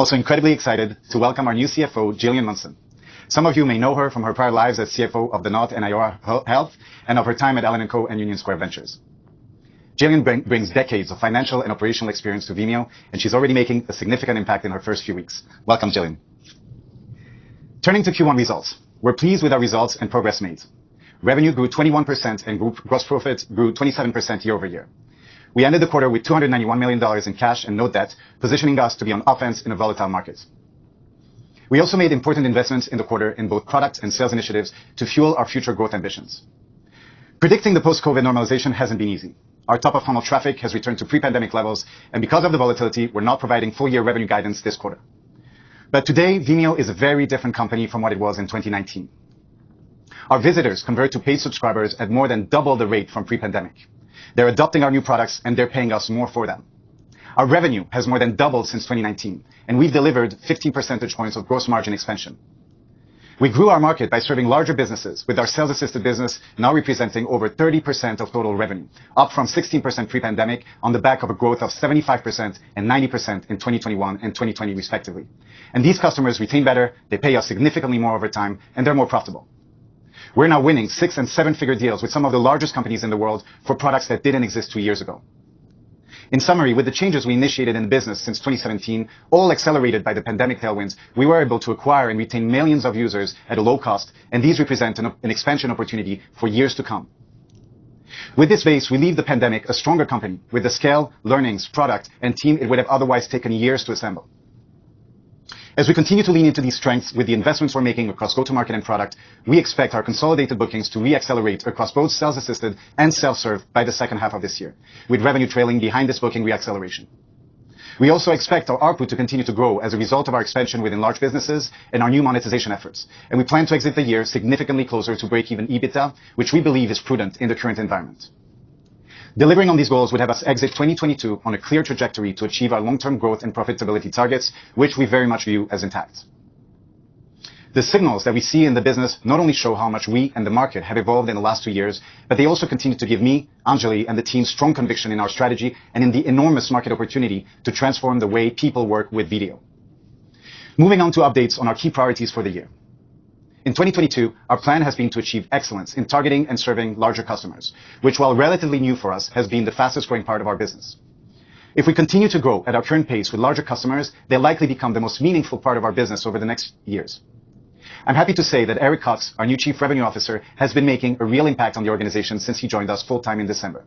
Also incredibly excited to welcome our new CFO, Jillian Munson. Some of you may know her from her prior lives as CFO of the Knot and Iora Health and of her time at Allen & Co. and Union Square Ventures. Jillian brings decades of financial and operational experience to Vimeo, and she's already making a significant impact in her first few weeks. Welcome, Jillian. Turning to Q1 results, we're pleased with our results and progress made. Revenue grew 21% and gross profit grew 27% year over year. We ended the quarter with $291 million in cash and no debt, positioning us to be on offense in a volatile market. We also made important investments in the quarter in both product and sales initiatives to fuel our future growth ambitions. Predicting the post-COVID normalization hasn't been easy. Our top-of-funnel traffic has returned to pre-pandemic levels, and because of the volatility, we're not providing full-year revenue guidance this quarter. But today, Vimeo is a very different company from what it was in 2019. Our visitors convert to paid subscribers at more than double the rate from pre-pandemic. They're adopting our new products, and they're paying us more for them. Our revenue has more than doubled since 2019, and we've delivered 15 percentage points of gross margin expansion. We grew our market by serving larger businesses, with our sales-assisted business now representing over 30% of total revenue, up from 16% pre-pandemic on the back of a growth of 75% and 90% in 2021 and 2020 respectively. And these customers retain better, they pay us significantly more over time, and they're more profitable. We're now winning 6- and 7-figure deals with some of the largest companies in the world for products that didn't exist 2 years ago. In summary, with the changes we initiated in the business since 2017, all accelerated by the pandemic tailwinds, we were able to acquire and retain millions of users at a low cost, and these represent an expansion opportunity for years to come. With this base, we leave the pandemic a stronger company with the scale, learnings, product, and team it would have otherwise taken years to assemble. As we continue to lean into these strengths with the investments we're making across go-to-market and product, we expect our consolidated bookings to re-accelerate across both sales-assisted and self-serve by the second half of this year, with revenue trailing behind this booking re-acceleration. We also expect our ARPU to continue to grow as a result of our expansion within large businesses and our new monetization efforts, and we plan to exit the year significantly closer to break-even EBITDA, which we believe is prudent in the current environment. Delivering on these goals would have us exit 2022 on a clear trajectory to achieve our long-term growth and profitability targets, which we very much view as intact. The signals that we see in the business not only show how much we and the market have evolved in the last 2 years, but they also continue to give me, Anjali, and the team strong conviction in our strategy and in the enormous market opportunity to transform the way people work with video. Moving on to updates on our key priorities for the year. In 2022, our plan has been to achieve excellence in targeting and serving larger customers, which, while relatively new for us, has been the fastest growing part of our business. If we continue to grow at our current pace with larger customers, they'll likely become the most meaningful part of our business over the next years. I'm happy to say that Eric Cox, our new Chief Revenue Officer, has been making a real impact on the organization since he joined us full-time in December.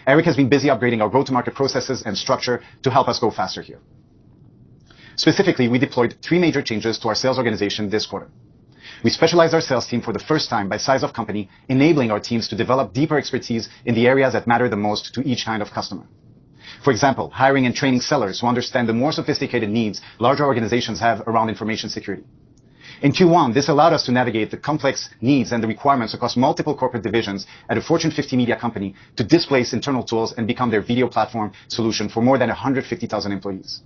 Eric has been busy upgrading our go-to-market processes and structure to help us go faster here. Specifically, we deployed 3 major changes to our sales organization this quarter. We specialized our sales team for the first time by size of company, enabling our teams to develop deeper expertise in the areas that matter the most to each kind of customer. For example, hiring and training sellers who understand the more sophisticated needs larger organizations have around information security. In Q1, this allowed us to navigate the complex needs and the requirements across multiple corporate divisions at a Fortune 50 media company to displace internal tools and become their video platform solution for more than 150,000 employees.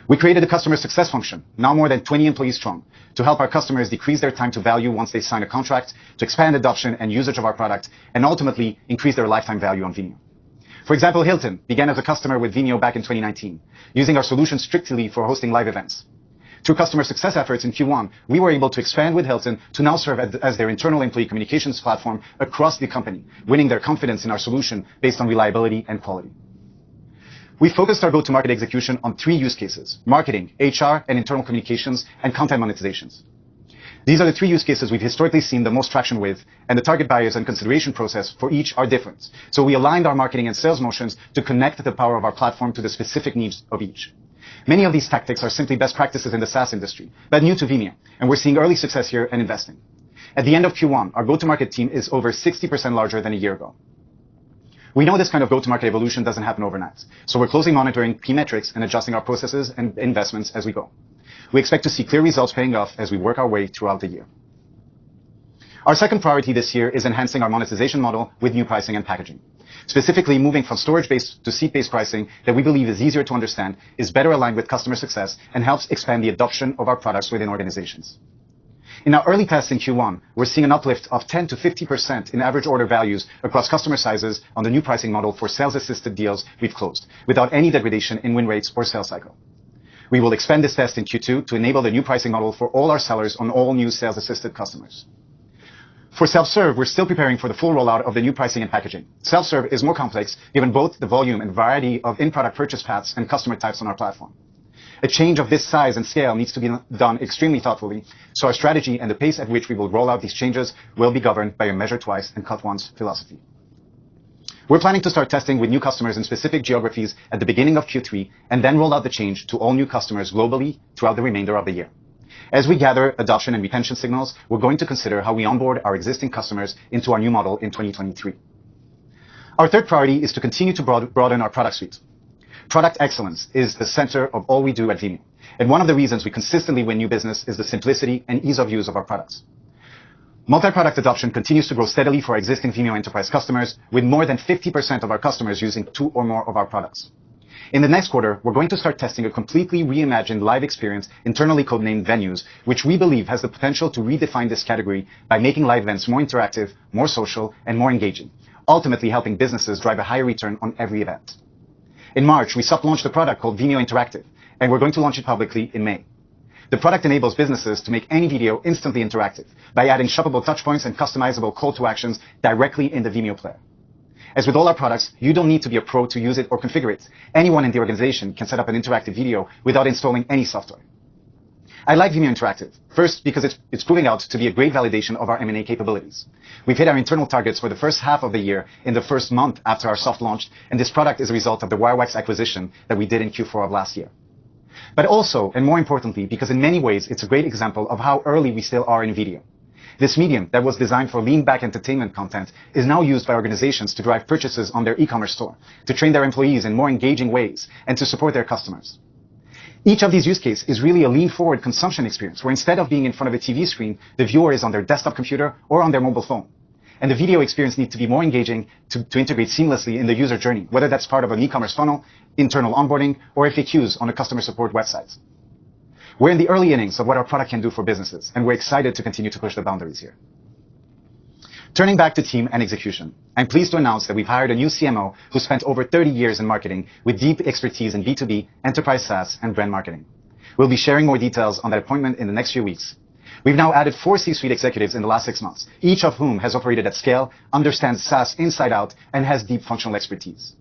We created a customer success function, now more than 20 employees strong, to help our customers decrease their time to value once they sign a contract, to expand adoption and usage of our product, and ultimately increase their lifetime value on Vimeo. For example, Hilton began as a customer with Vimeo back in 2019, using our solution strictly for hosting live events. Through customer success efforts in Q1, we were able to expand with Hilton to now serve as their internal employee communications platform across the company, winning their confidence in our solution based on reliability and quality. We focused our go-to-market execution on 3 use cases: marketing, HR, and internal communications, and content monetizations. These are the 3 use cases we've historically seen the most traction with, and the target buyers and consideration process for each are different. So we aligned our marketing and sales motions to connect the power of our platform to the specific needs of each. Many of these tactics are simply best practices in the SaaS industry, but new to Vimeo, and we're seeing early success here and investing. At the end of Q1, our go-to-market team is over 60% larger than a year ago. We know this kind of go-to-market evolution doesn't happen overnight, so we're closely monitoring key metrics and adjusting our processes and investments as we go. We expect to see clear results paying off as we work our way throughout the year. Our second priority this year is enhancing our monetization model with new pricing and packaging. Specifically, moving from storage-based to seat-based pricing that we believe is easier to understand, is better aligned with customer success, and helps expand the adoption of our products within organizations. In our early tests in Q1, we're seeing an uplift of 10 to 50% in average order values across customer sizes on the new pricing model for sales-assisted deals we've closed, without any degradation in win rates or sales cycle. We will expand this test in Q2 to enable the new pricing model for all our sellers on all new sales-assisted customers. For self-serve, we're still preparing for the full rollout of the new pricing and packaging. Self-serve is more complex given both the volume and variety of in-product purchase paths and customer types on our platform. A change of this size and scale needs to be done extremely thoughtfully, so our strategy and the pace at which we will roll out these changes will be governed by a measure twice and cut once philosophy. We're planning to start testing with new customers in specific geographies at the beginning of Q3 and then roll out the change to all new customers globally throughout the remainder of the year. As we gather adoption and retention signals, we're going to consider how we onboard our existing customers into our new model in 2023. Our third priority is to continue to broaden our product suite. Product excellence is the center of all we do at Vimeo. And one of the reasons we consistently win new business is the simplicity and ease of use of our products. Multi-product adoption continues to grow steadily for our existing Vimeo Enterprise customers, with more than 50% of our customers using 2 or more of our products. In the next quarter, we're going to start testing a completely reimagined live experience internally codenamed Venues, which we believe has the potential to redefine this category by making live events more interactive, more social, and more engaging, ultimately helping businesses drive a higher return on every event. In March, we soft-launched a product called Vimeo Interactive, and we're going to launch it publicly in May. The product enables businesses to make any video instantly interactive by adding shoppable touchpoints and customizable call to actions directly in the Vimeo player. As with all our products, you don't need to be a pro to use it or configure it. Anyone in the organization can set up an interactive video without installing any software. I like Vimeo Interactive, first because it's proving out to be a great validation of our M&A capabilities. We've hit our internal targets for the first half of the year in the first month after our soft launch, and this product is a result of the Wirewax acquisition that we did in Q4 of last year. But also, and more importantly, because in many ways it's a great example of how early we still are in video. This medium that was designed for lean-back entertainment content is now used by organizations to drive purchases on their e-commerce store, to train their employees in more engaging ways, and to support their customers. Each of these use cases is really a lean-forward consumption experience where instead of being in front of a TV screen, the viewer is on their desktop computer or on their mobile phone. And the video experience needs to be more engaging to integrate seamlessly in the user journey, whether that's part of an e-commerce funnel, internal onboarding, or FAQs on a customer support website. We're in the early innings of what our product can do for businesses, and we're excited to continue to push the boundaries here. Turning back to team and execution, I'm pleased to announce that we've hired a new CMO who spent over 30 years in marketing with deep expertise in B2B, enterprise SaaS, and brand marketing. We'll be sharing more details on that appointment in the next few weeks. We've now added 4 C-suite executives in the last 6 months, each of whom has operated at scale, understands SaaS inside out, and has deep functional expertise.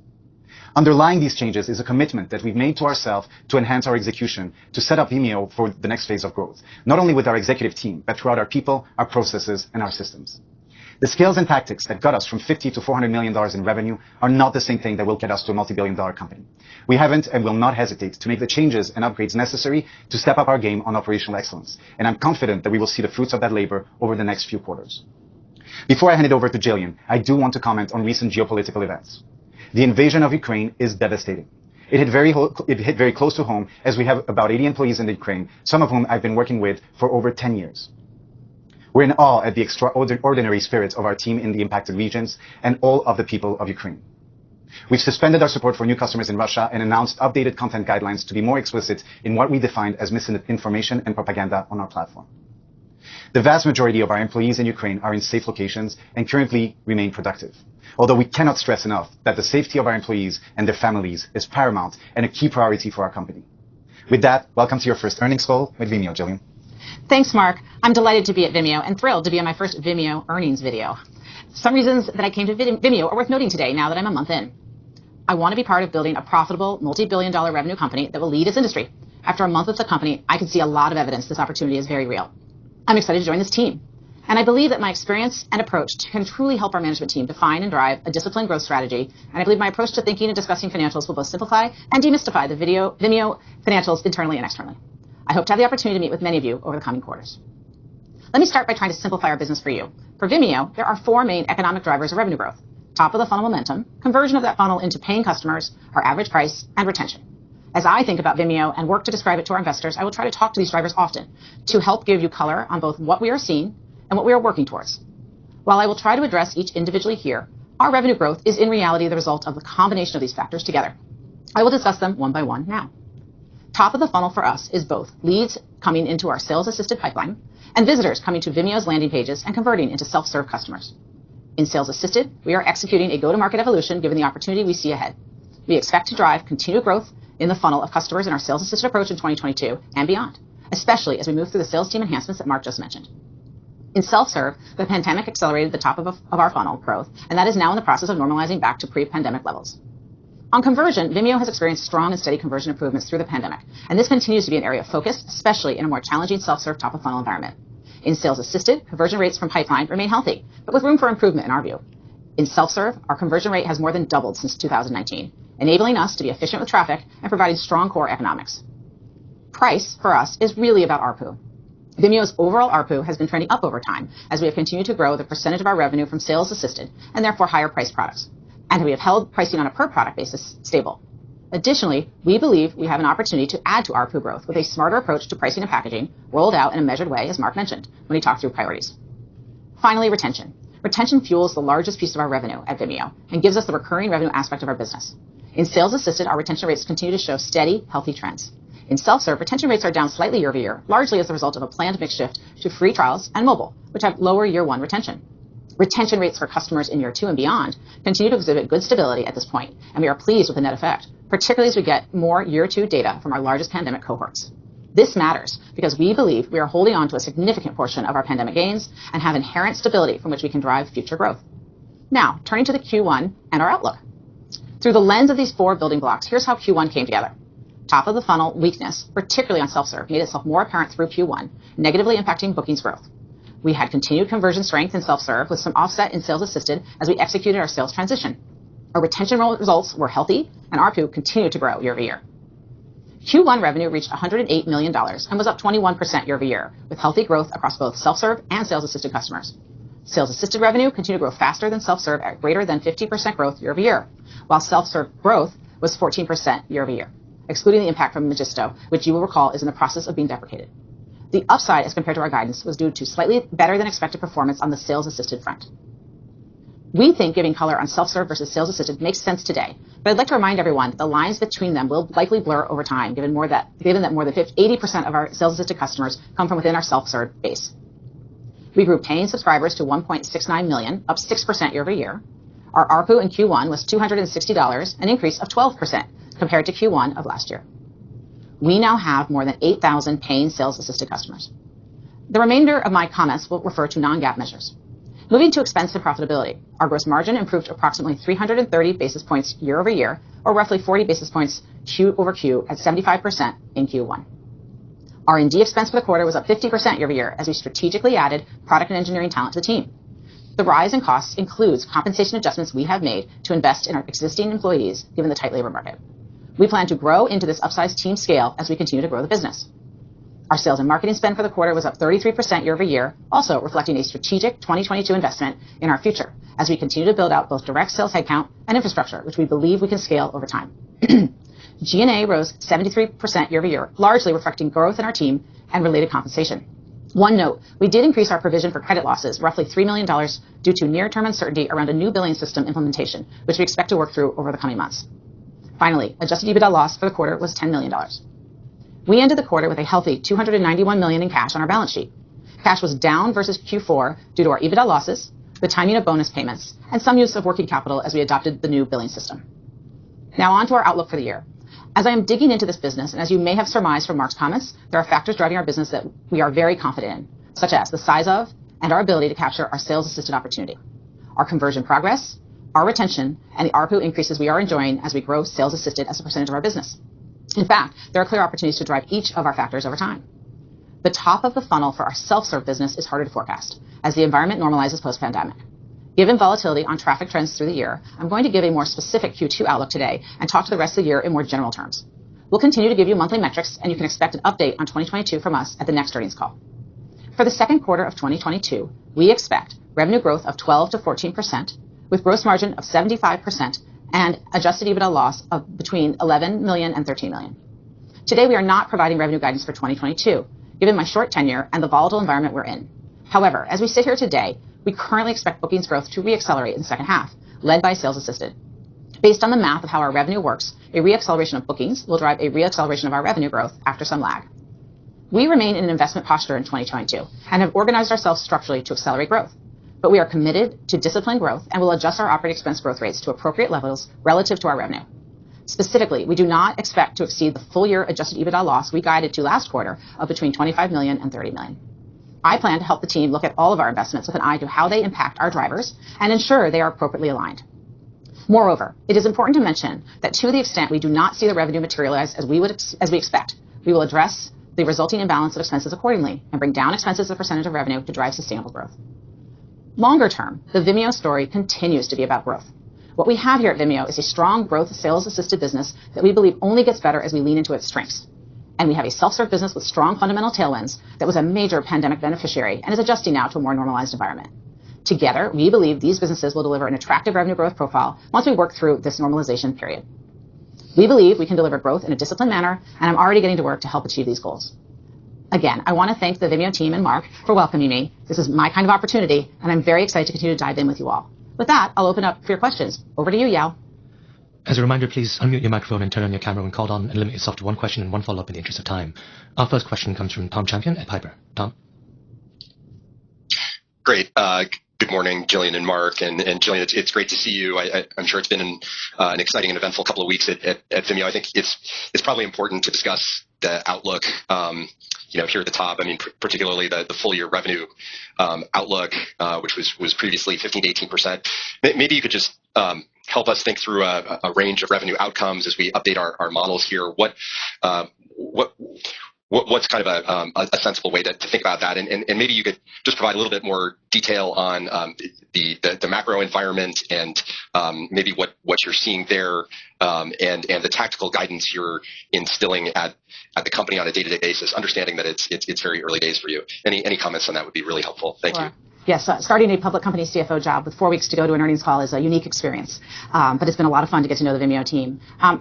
Underlying these changes is a commitment that we've made to ourselves to enhance our execution, to set up Vimeo for the next phase of growth, not only with our executive team, but throughout our people, our processes, and our systems. The skills and tactics that got us from $50 to $400 million in revenue are not the same thing that will get us to a multi-billion-dollar company. We haven't and will not hesitate to make the changes and upgrades necessary to step up our game on operational excellence, and I'm confident that we will see the fruits of that labor over the next few quarters. Before I hand it over to Jillian, I do want to comment on recent geopolitical events. The invasion of Ukraine is devastating. It hit very close to home, as we have about 80 employees in Ukraine, some of whom I've been working with for over 10 years. We're in awe at the extraordinary spirit of our team in the impacted regions and all of the people of Ukraine. We've suspended our support for new customers in Russia and announced updated content guidelines to be more explicit in what we defined as misinformation and propaganda on our platform. The vast majority of our employees in Ukraine are in safe locations and currently remain productive. Although we cannot stress enough that the safety of our employees and their families is paramount and a key priority for our company. With that, welcome to your first earnings call with Vimeo, Jillian. Thanks, Mark. I'm delighted to be at Vimeo and thrilled to be on my first Vimeo earnings video. Some reasons that I came to Vimeo are worth noting today now that I'm a month in. I want to be part of building a profitable, multi-billion-dollar revenue company that will lead its industry. After a month with the company, I can see a lot of evidence this opportunity is very real. I'm excited to join this team. And I believe that my experience and approach can truly help our management team define and drive a disciplined growth strategy. And I believe my approach to thinking and discussing financials will both simplify and demystify the Vimeo financials internally and externally. I hope to have the opportunity to meet with many of you over the coming quarters. Let me start by trying to simplify our business for you. For Vimeo, there are 4 main economic drivers of revenue growth: top of the funnel momentum, conversion of that funnel into paying customers, our average price, and retention. As I think about Vimeo and work to describe it to our investors, I will try to talk to these drivers often to help give you color on both what we are seeing and what we are working towards. While I will try to address each individually here, our revenue growth is in reality the result of the combination of these factors together. I will discuss them one by one now. Top of the funnel for us is both leads coming into our sales-assisted pipeline and visitors coming to Vimeo's landing pages and converting into self-serve customers. In sales-assisted, we are executing a go-to-market evolution given the opportunity we see ahead. We expect to drive continued growth in the funnel of customers in our sales-assisted approach in 2022 and beyond, especially as we move through the sales team enhancements that Mark just mentioned. In self-serve, the pandemic accelerated the top of our funnel growth, and that is now in the process of normalizing back to pre-pandemic levels. On conversion, Vimeo has experienced strong and steady conversion improvements through the pandemic, and this continues to be an area of focus, especially in a more challenging self-serve top-of-funnel environment. In sales-assisted, conversion rates from pipeline remain healthy, but with room for improvement in our view. In self-serve, our conversion rate has more than doubled since 2019, enabling us to be efficient with traffic and providing strong core economics. Price, for us, is really about ARPU. Vimeo's overall ARPU has been trending up over time as we have continued to grow the percentage of our revenue from sales-assisted and therefore higher priced products, and we have held pricing on a per-product basis stable. Additionally, we believe we have an opportunity to add to ARPU growth with a smarter approach to pricing and packaging rolled out in a measured way, as Mark mentioned when he talked through priorities. Finally, retention. Retention fuels the largest piece of our revenue at Vimeo and gives us the recurring revenue aspect of our business. In sales-assisted, our retention rates continue to show steady, healthy trends. In self-serve, retention rates are down slightly year over year, largely as a result of a planned mix shift to free trials and mobile, which have lower year one retention. Retention rates for customers in year 2 and beyond continue to exhibit good stability at this point, and we are pleased with the net effect, particularly as we get more year 2 data from our largest pandemic cohorts. This matters because we believe we are holding on to a significant portion of our pandemic gains and have inherent stability from which we can drive future growth. Now, turning to the Q1 and our outlook. Through the lens of these 4 building blocks, here's how Q1 came together. Top of the funnel weakness, particularly on self-serve, made itself more apparent through Q1, negatively impacting bookings growth. We had continued conversion strength in self-serve with some offset in sales-assisted as we executed our sales transition. Our retention results were healthy, and ARPU continued to grow year over year. Q1 revenue reached $108 million and was up 21% year over year, with healthy growth across both self-serve and sales-assisted customers. Sales-assisted revenue continued to grow faster than self-serve at greater than 50% growth year over year, while self-serve growth was 14% year over year, excluding the impact from Magisto, which you will recall is in the process of being deprecated. The upside as compared to our guidance was due to slightly better than expected performance on the sales-assisted front. We think giving color on self-serve versus sales-assisted makes sense today, but I'd like to remind everyone that the lines between them will likely blur over time, given that more than 80% of our sales-assisted customers come from within our self-serve base. We grew paying subscribers to 1.69 million, up 6% year over year. Our ARPU in Q1 was $260, an increase of 12% compared to Q1 of last year. We now have more than 8,000 paying sales-assisted customers. The remainder of my comments will refer to non-GAAP measures. Moving to expense and profitability, our gross margin improved approximately 330 basis points year over year, or roughly 40 basis points Q over Q at 75% in Q1. R&D expense for the quarter was up 50% year over year as we strategically added product and engineering talent to the team. The rise in costs includes compensation adjustments we have made to invest in our existing employees given the tight labor market. We plan to grow into this upsized team scale as we continue to grow the business. Our sales and marketing spend for the quarter was up 33% year over year, also reflecting a strategic 2022 investment in our future as we continue to build out both direct sales headcount and infrastructure, which we believe we can scale over time. G&A rose 73% year over year, largely reflecting growth in our team and related compensation. One note, we did increase our provision for credit losses, roughly $3 million, due to near-term uncertainty around a new billing system implementation, which we expect to work through over the coming months. Finally, adjusted EBITDA loss for the quarter was $10 million. We ended the quarter with a healthy $291 million in cash on our balance sheet. Cash was down versus Q4 due to our EBITDA losses, the timing of bonus payments, and some use of working capital as we adopted the new billing system. Now on to our outlook for the year. As I am digging into this business, and as you may have surmised from Mark's comments, there are factors driving our business that we are very confident in, such as the size of and our ability to capture our sales-assisted opportunity, our conversion progress, our retention, and the ARPU increases we are enjoying as we grow sales-assisted as a percentage of our business. In fact, there are clear opportunities to drive each of our factors over time. The top of the funnel for our self-serve business is harder to forecast as the environment normalizes post-pandemic. Given volatility on traffic trends through the year, I'm going to give a more specific Q2 outlook today and talk to the rest of the year in more general terms. We'll continue to give you monthly metrics, and you can expect an update on 2022 from us at the next earnings call. For the second quarter of 2022, we expect revenue growth of 12 to 14%, with gross margin of 75% and adjusted EBITDA loss of between $11 million and $13 million. Today, we are not providing revenue guidance for 2022, given my short tenure and the volatile environment we're in. However, as we sit here today, we currently expect bookings growth to reaccelerate in the second half, led by sales-assisted. Based on the math of how our revenue works, a reacceleration of bookings will drive a reacceleration of our revenue growth after some lag. We remain in an investment posture in 2022 and have organized ourselves structurally to accelerate growth. But we are committed to disciplined growth and will adjust our operating expense growth rates to appropriate levels relative to our revenue. Specifically, we do not expect to exceed the full year adjusted EBITDA loss we guided to last quarter of between 25 million and 30 million. I plan to help the team look at all of our investments with an eye to how they impact our drivers and ensure they are appropriately aligned. Moreover, it is important to mention that to the extent we do not see the revenue materialize as we expect, we will address the resulting imbalance of expenses accordingly and bring down expenses as a percentage of revenue to drive sustainable growth. Longer term, the Vimeo story continues to be about growth. What we have here at Vimeo is a strong growth sales-assisted business that we believe only gets better as we lean into its strengths. And we have a self-serve business with strong fundamental tailwinds that was a major pandemic beneficiary and is adjusting now to a more normalized environment. Together, we believe these businesses will deliver an attractive revenue growth profile once we work through this normalization period. We believe we can deliver growth in a disciplined manner, and I'm already getting to work to help achieve these goals. Again, I want to thank the Vimeo team and Mark for welcoming me. This is my kind of opportunity, and I'm very excited to continue to dive in with you all. With that, I'll open up for your questions. Over to you, Yao. As a reminder, please unmute your microphone and turn on your camera when called on, and limit yourself to one question and one follow-up in the interest of time. Our first question comes from Tom Champion at Piper. Tom? Great. Good morning, Jillian and Mark. And Jillian, it's great to see you. I'm sure it's been an exciting and eventful couple of weeks at Vimeo. I think it's probably important to discuss the outlook, here at the top. I mean, particularly the full year revenue outlook, which was previously 15 to 18%. Maybe you could just help us think through a range of revenue outcomes as we update our models here. What's kind of a sensible way to think about that? And maybe you could just provide a little bit more detail on the macro environment and maybe what you're seeing there and the tactical guidance you're instilling at the company on a day-to-day basis, understanding that it's very early days for you. Any comments on that would be really helpful. Thank you. Yes, starting a public company CFO job with 4 weeks to go to an earnings call is a unique experience, but it's been a lot of fun to get to know the Vimeo team.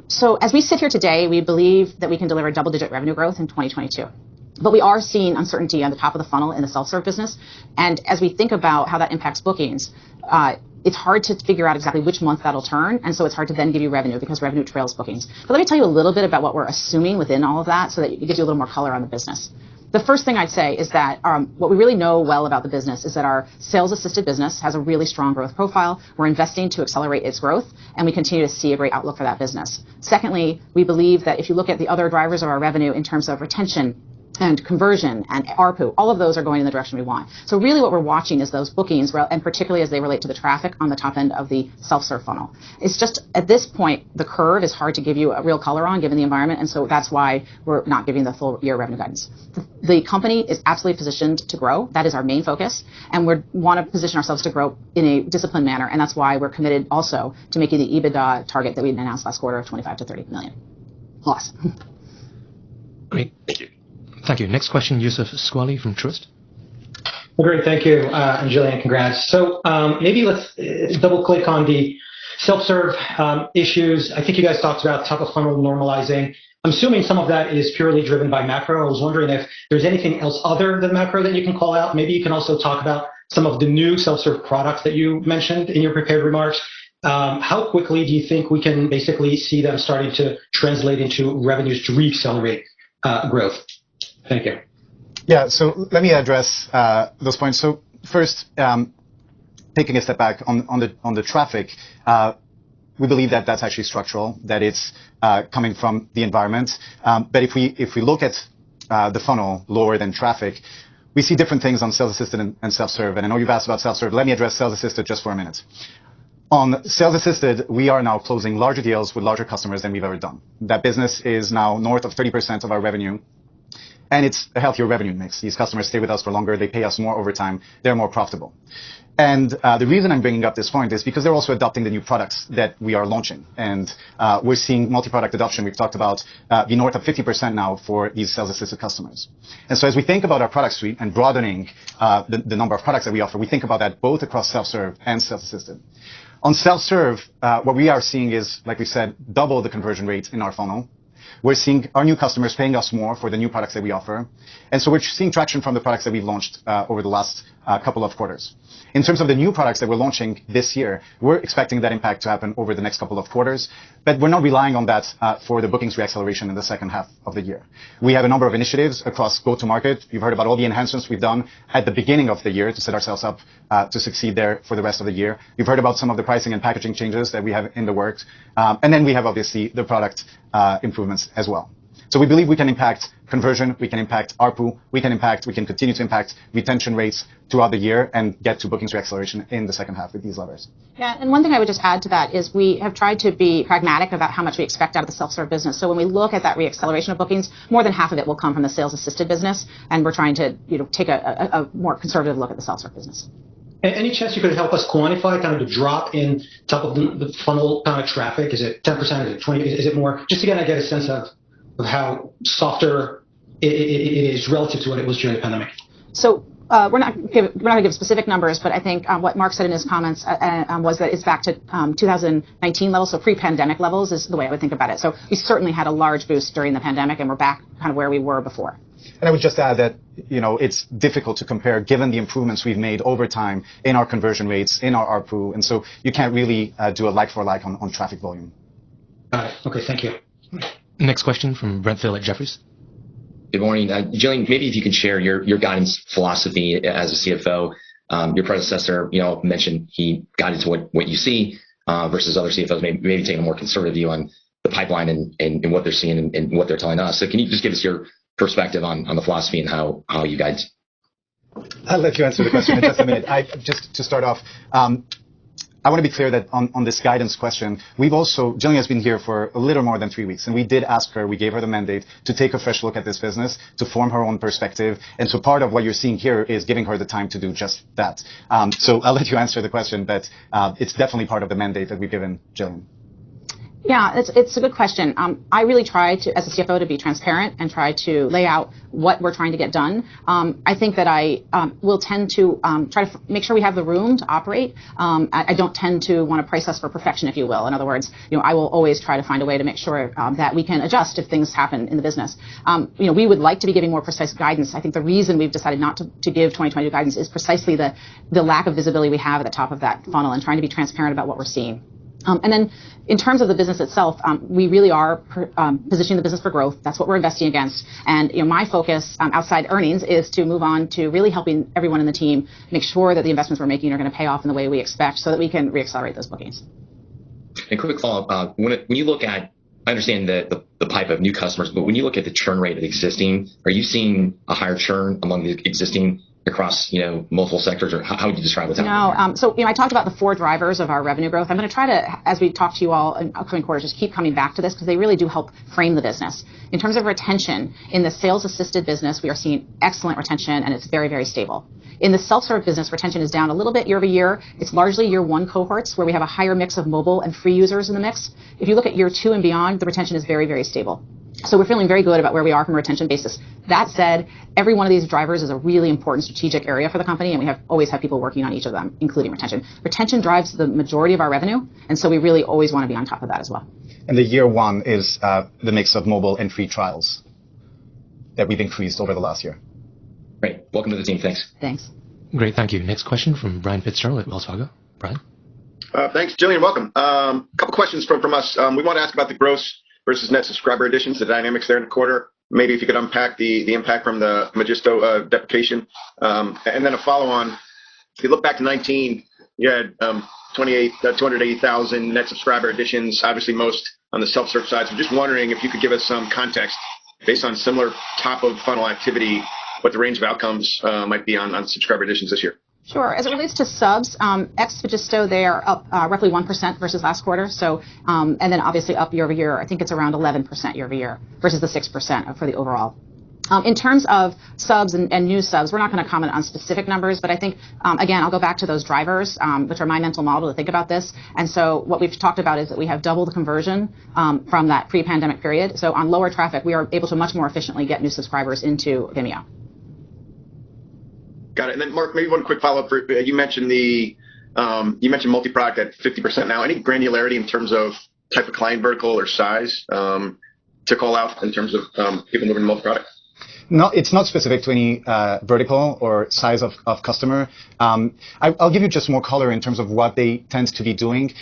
So as we sit here today, we believe that we can deliver double-digit revenue growth in 2022. But we are seeing uncertainty on the top of the funnel in the self-serve business. And as we think about how that impacts bookings, it's hard to figure out exactly which month that'll turn. And so it's hard to then give you revenue because revenue trails bookings. But let me tell you a little bit about what we're assuming within all of that so that it gives you a little more color on the business. The first thing I'd say is that what we really know well about the business is that our sales-assisted business has a really strong growth profile. We're investing to accelerate its growth, and we continue to see a great outlook for that business. Secondly, we believe that if you look at the other drivers of our revenue in terms of retention and conversion and ARPU, all of those are going in the direction we want. So really what we're watching is those bookings, and particularly as they relate to the traffic on the top end of the self-serve funnel. It's just, at this point, the curve is hard to give you a real color on given the environment, and so that's why we're not giving the full year revenue guidance. The company is absolutely positioned to grow. That is our main focus, and we want to position ourselves to grow in a disciplined manner, and that's why we're committed also to making the EBITDA target that we announced last quarter of 25 to 30 million loss. Great. Thank you. Thank you. Next question, Yusuf Squali from Truist. Well, great. Thank you, and Jillian, congrats. So maybe let's double click on the self-serve issues. I think you guys talked about top of funnel normalizing. I'm assuming some of that is purely driven by macro. I was wondering if there's anything else other than macro that you can call out. Maybe you can also talk about some of the new self-serve products that you mentioned in your prepared remarks. How quickly do you think we can basically see them starting to translate into revenues to re-accelerate growth? Thank you. Yeah, so let me address those points. So first, taking a step back on the traffic, we believe that that's actually structural, that it's coming from the environment. But if we look at the funnel lower than traffic, we see different things on sales-assisted and self-serve. And I know you've asked about self-serve. Let me address sales-assisted just for a minute. On sales-assisted, we are now closing larger deals with larger customers than we've ever done. That business is now north of 30% of our revenue. And it's a healthier revenue mix. These customers stay with us for longer. They pay us more over time. They're more profitable. And the reason I'm bringing up this point is because they're also adopting the new products that we are launching. And we're seeing multi-product adoption. We've talked about be north of 50% now for these sales-assisted customers. And so as we think about our product suite and broadening the number of products that we offer, we think about that both across self-serve and sales-assisted. On self-serve, what we are seeing is, like we said, double the conversion rate in our funnel. we're seeing our new customers paying us more for the new products that we offer. And so we're seeing traction from the products that we've launched over the last couple of quarters. In terms of the new products that we're launching this year, we're expecting that impact to happen over the next couple of quarters, but we're not relying on that for the bookings reacceleration in the second half of the year. We have a number of initiatives across go-to-market. You've heard about all the enhancements we've done at the beginning of the year to set ourselves up to succeed there for the rest of the year. You've heard about some of the pricing and packaging changes that we have in the works. And then we have, obviously, the product improvements as well. So we believe we can impact conversion, we can impact ARPU, we can continue to impact retention rates throughout the year and get to bookings reacceleration in the second half with these levers. Yeah, and one thing I would just add to that is we have tried to be pragmatic about how much we expect out of the self-serve business. So when we look at that reacceleration of bookings, more than half of it will come from the sales-assisted business, and we're trying to take a more conservative look at the self-serve business. Any chance you could help us quantify kind of the drop in top of the funnel kind of traffic? Is it 10%? Is it 20%? Is it more? Just again, I get a sense of how softer it is relative to what it was during the pandemic. So we're not going to give specific numbers, but I think what Mark said in his comments was that it's back to 2019 levels, so pre-pandemic levels is the way I would think about it. So we certainly had a large boost during the pandemic, and we're back kind of where we were before. And I would just add that, it's difficult to compare given the improvements we've made over time in our conversion rates, in our ARPU, and so you can't really do a like-for-like on traffic volume. Got it. Okay, thank you. Next question from Brent Thill at Jefferies. Good morning. Jillian, maybe if you could share your guidance philosophy as a CFO. Your predecessor, mentioned he guided to what you see versus other CFOs, maybe taking a more conservative view on the pipeline and what they're seeing and what they're telling us. So can you just give us your perspective on the philosophy and how you guide? I'll let you answer the question in just a minute. Just to start off, I want to be clear that on this guidance question, Jillian has been here for a little more than 3 weeks, and we did ask her, we gave her the mandate to take a fresh look at this business, to form her own perspective. And so part of what you're seeing here is giving her the time to do just that. So I'll let you answer the question, but it's definitely part of the mandate that we've given Jillian. Yeah, it's a good question. I really try to, as a CFO, to be transparent and try to lay out what we're trying to get done. I think that I will tend to try to make sure we have the room to operate. I don't tend to want to price us for perfection, if you will. In other words, I will always try to find a way to make sure that we can adjust if things happen in the business. We would like to be giving more precise guidance. I think the reason we've decided not to give 2022 guidance is precisely the lack of visibility we have at the top of that funnel and trying to be transparent about what we're seeing. And then in terms of the business itself, we really are positioning the business for growth. That's what we're investing against. And my focus outside earnings is to move on to really helping everyone in the team make sure that the investments we're making are going to pay off in the way we expect so that we can reaccelerate those bookings. And quick follow-up, when you look at, I understand the pipe of new customers, but when you look at the churn rate of existing, are you seeing a higher churn among the existing across, multiple sectors, or how would you describe what's happening? No. So, I talked about the 4 drivers of our revenue growth. I'm going to try to, as we talk to you all in upcoming quarters, just keep coming back to this because they really do help frame the business. In terms of retention, in the sales-assisted business, we are seeing excellent retention, and it's very, very stable. In the self-serve business, retention is down a little bit year over year. It's largely year 1 cohorts where we have a higher mix of mobile and free users in the mix. If you look at year 2 and beyond, the retention is very, very stable. So we're feeling very good about where we are from a retention basis. That said, every one of these drivers is a really important strategic area for the company, and we always have people working on each of them, including retention. Retention drives the majority of our revenue, and so we really always want to be on top of that as well. And the year 1 is the mix of mobile and free trials that we've increased over the last year. Great. Welcome to the team. Thanks. Thanks. Great, thank you. Next question from Brian Fitzgerald at Wells Fargo. Brian? Thanks, Jillian. Welcome. A couple questions from us. We want to ask about the gross versus net subscriber additions, the dynamics there in the quarter. Maybe if you could unpack the impact from the Magisto deprecation. And then a follow-on, if you look back to 19, you had 280,000 net subscriber additions, obviously most on the self-serve side. So just wondering if you could give us some context based on similar top of funnel activity, what the range of outcomes might be on subscriber additions this year. Sure. As it relates to subs, ex Magisto, they are up roughly 1% versus last quarter. So, and then obviously up year over year. I think it's around 11% year over year versus the 6% for the overall. In terms of subs and new subs, we're not going to comment on specific numbers, but I think, again, I'll go back to those drivers, which are my mental model to think about this. And so what we've talked about is that we have double the conversion from that pre-pandemic period. So on lower traffic, we are able to much more efficiently get new subscribers into Vimeo. Got it. And then Mark, maybe one quick follow-up. You mentioned multi-product at 50% now. Any granularity in terms of type of client vertical or size? to call out in terms of people moving to multi-product? No, it's not specific to any vertical or size of customer. I'll give you just more color in terms of what they tend to be doing.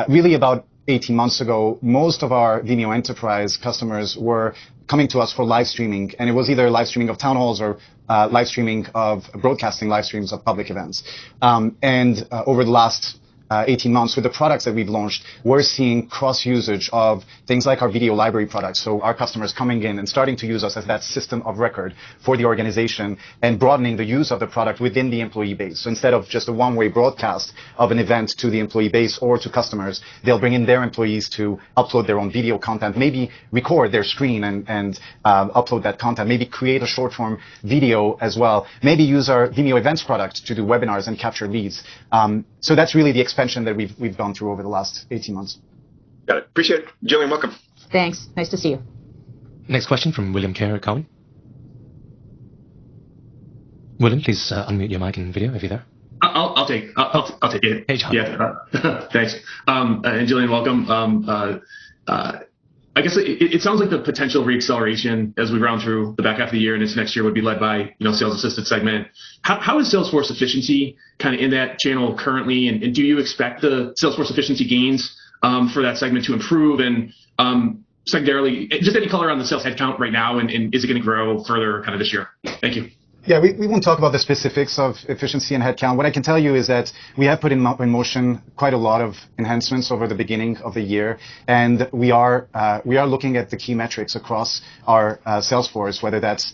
Really about 18 months ago, most of our Vimeo Enterprise customers were coming to us for live streaming, and it was either live streaming of town halls or live streaming of broadcasting live streams of public events. Over the last 18 months, with the products that we've launched, we're seeing cross usage of things like our video library products. So our customers coming in and starting to use us as that system of record for the organization and broadening the use of the product within the employee base. So instead of just a one-way broadcast of an event to the employee base or to customers, they'll bring in their employees to upload their own video content, maybe record their screen and upload that content, maybe create a short form video as well, maybe use our Vimeo events product to do webinars and capture leads. So that's really the expansion that we've gone through over the last 18 months. Got it. Appreciate it. Jillian, welcome. Thanks. Nice to see you. Next question from William Kerr, Cowen. William, please unmute your mic and video if you're there. I'll take it. Hey, John. Yeah. Thanks. And Jillian, welcome. I guess it sounds like the potential reacceleration as we round through the back half of the year and into next year would be led by, sales assisted segment. How is Salesforce efficiency kind of in that channel currently? And do you expect the Salesforce efficiency gains for that segment to improve? And secondarily, just any color on the sales headcount right now, and is it going to grow further kind of this year? Thank you. Yeah, we won't talk about the specifics of efficiency and headcount. What I can tell you is that we have put in motion quite a lot of enhancements over the beginning of the year, and we are looking at the key metrics across our sales force, whether that's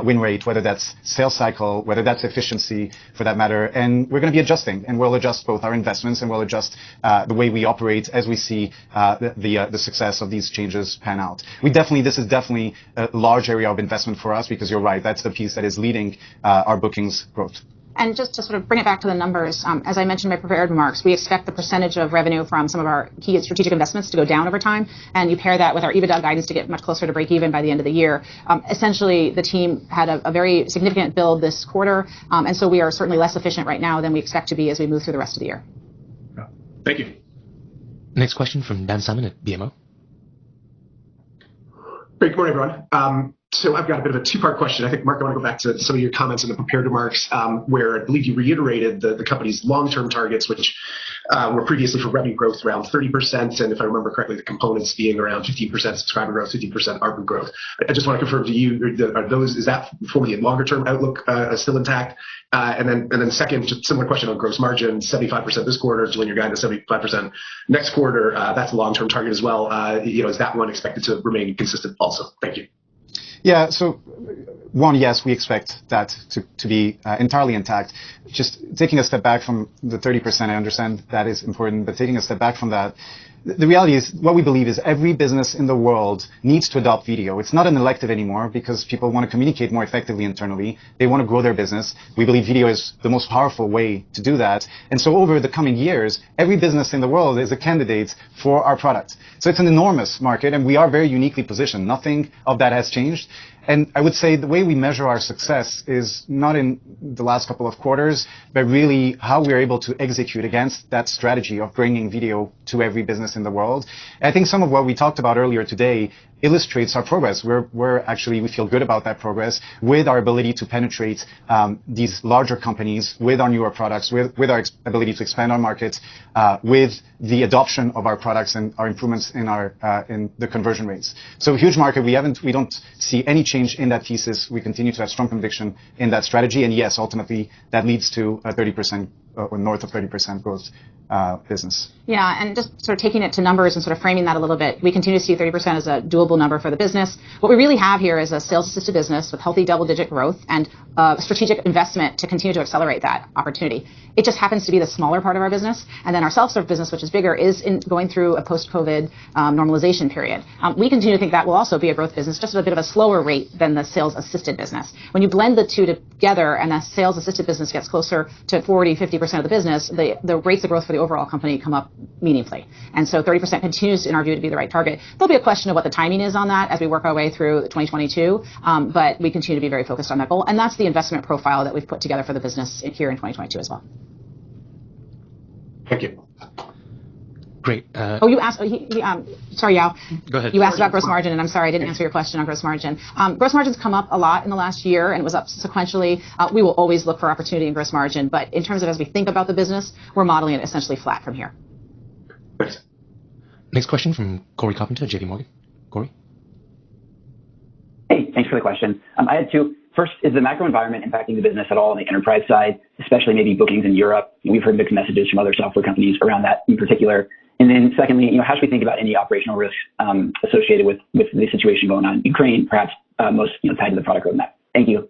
win rate, whether that's sales cycle, whether that's efficiency for that matter, and we're going to be adjusting, and we'll adjust both our investments and we'll adjust the way we operate as we see the success of these changes pan out. This is definitely a large area of investment for us, because you're right, that's the piece that is leading our bookings growth. And just to sort of bring it back to the numbers, as I mentioned in my prepared remarks, we expect the percentage of revenue from some of our key strategic investments to go down over time. And you pair that with our EBITDA guidance to get much closer to break even by the end of the year. Essentially, the team had a very significant build this quarter. And so we are certainly less efficient right now than we expect to be as we move through the rest of the year. Thank you. Next question from Dan Salmon at BMO. Great. Good morning, everyone. So I've got a bit of a two-part question. I think, Mark, I want to go back to some of your comments in the prepared remarks, where I believe you reiterated the company's long-term targets, which were previously for revenue growth around 30%, and if I remember correctly, the components being around 15% subscriber growth, 15% ARPU growth. I just want to confirm to you, is that for the longer-term outlook still intact? And then second, just similar question on gross margin, 75% this quarter, Jillian, you're guiding to 75% next quarter. That's a long-term target as well. Is that one expected to remain consistent also? Thank you. Yeah, so one, yes, we expect that to be entirely intact. Just taking a step back from the 30%, I understand that is important, but taking a step back from that, the reality is, what we believe is every business in the world needs to adopt video. It's not an elective anymore, because people want to communicate more effectively internally. They want to grow their business. We believe video is the most powerful way to do that. And so over the coming years, every business in the world is a candidate for our product. So it's an enormous market, and we are very uniquely positioned. Nothing of that has changed. And I would say the way we measure our success is not in the last couple of quarters, but really how we are able to execute against that strategy of bringing video to every business in the world. And I think some of what we talked about earlier today illustrates our progress. We feel good about that progress with our ability to penetrate these larger companies with our newer products, with our ability to expand our markets, with the adoption of our products and our improvements in the conversion rates. So huge market. We don't see any change in that thesis. We continue to have strong conviction in that strategy. And yes, ultimately that leads to a 30% or north of 30% growth business. Yeah, and just sort of taking it to numbers and sort of framing that a little bit, we continue to see 30% as a doable number for the business. What we really have here is a sales-assisted business with healthy double-digit growth and strategic investment to continue to accelerate that opportunity. It just happens to be the smaller part of our business, and then our self-serve business, which is bigger, is going through a post-COVID normalization period. We continue to think that will also be a growth business, just at a bit of a slower rate than the sales-assisted business. When you blend the two together and the sales-assisted business gets closer to 40, 50% of the business, the rates of growth for the overall company come up meaningfully. And so 30% continues, in our view, to be the right target. There'll be a question of what the timing is on that as we work our way through 2022, but we continue to be very focused on that goal. And that's the investment profile that we've put together for the business here in 2022 as well. Thank you. Great. You asked. Sorry, Yao. Go ahead. You asked about gross margin, and I'm sorry I didn't answer your question on gross margin. Gross margin's come up a lot in the last year, and it was up sequentially. We will always look for opportunity in gross margin, but in terms of as we think about the business, we're modeling it essentially flat from here. Thanks. Next question from Corey Carpenter, JP Morgan. Corey? Hey, thanks for the question. I had two. First, is the macro environment impacting the business at all on the enterprise side, especially maybe bookings in Europe? We've heard mixed messages from other software companies around that in particular. And then secondly, how should we think about any operational risks associated with the situation going on in Ukraine, perhaps most tied to the product roadmap? Thank you.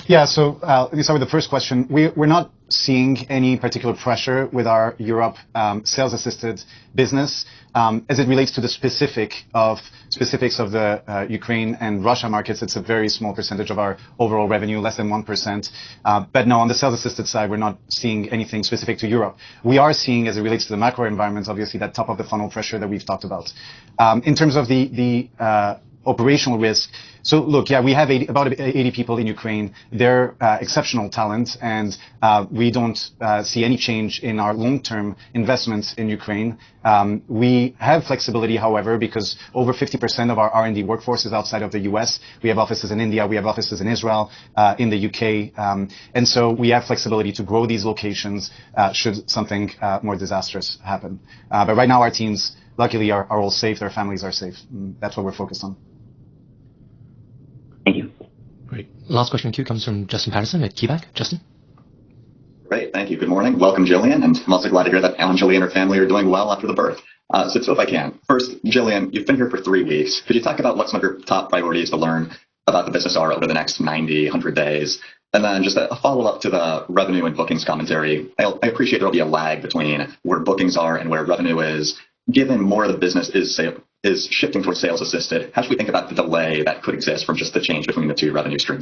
Yeah, so let me start with the first question. We're not seeing any particular pressure with our Europe sales-assisted business as it relates to the specifics of the Ukraine and Russia markets. It's a very small percentage of our overall revenue, less than 1%. But no, on the sales-assisted side, we're not seeing anything specific to Europe. We are seeing, as it relates to the macro environments, obviously that top of the funnel pressure that we've talked about. In terms of the operational risk. So look, yeah, we have about 80 people in Ukraine. They're exceptional talent, and we don't see any change in our long-term investments in Ukraine. We have flexibility, however, because over 50% of our R&D workforce is outside of the US. We have offices in India, we have offices in Israel, in the UK, and so we have flexibility to grow these locations should something more disastrous happen. But right now, our teams, luckily, are all safe. Their families are safe. That's what we're focused on. Thank you. Great. Last question in queue comes from Justin Patterson at KeyBanc. Justin? Great. Thank you. Good morning. Welcome, Jillian. And I'm also glad to hear that Alan, Julie, and her family are doing well after the birth. So if I can, first, Jillian, you've been here for 3 weeks. Could you talk about what some of your top priorities to learn about the business are over the next 90, 100 days? And then just a follow-up to the revenue and bookings commentary. I appreciate there'll be a lag between where bookings are and where revenue is. Given more of the business is shifting towards sales assisted, how should we think about the delay that could exist from just the change between the two revenue streams?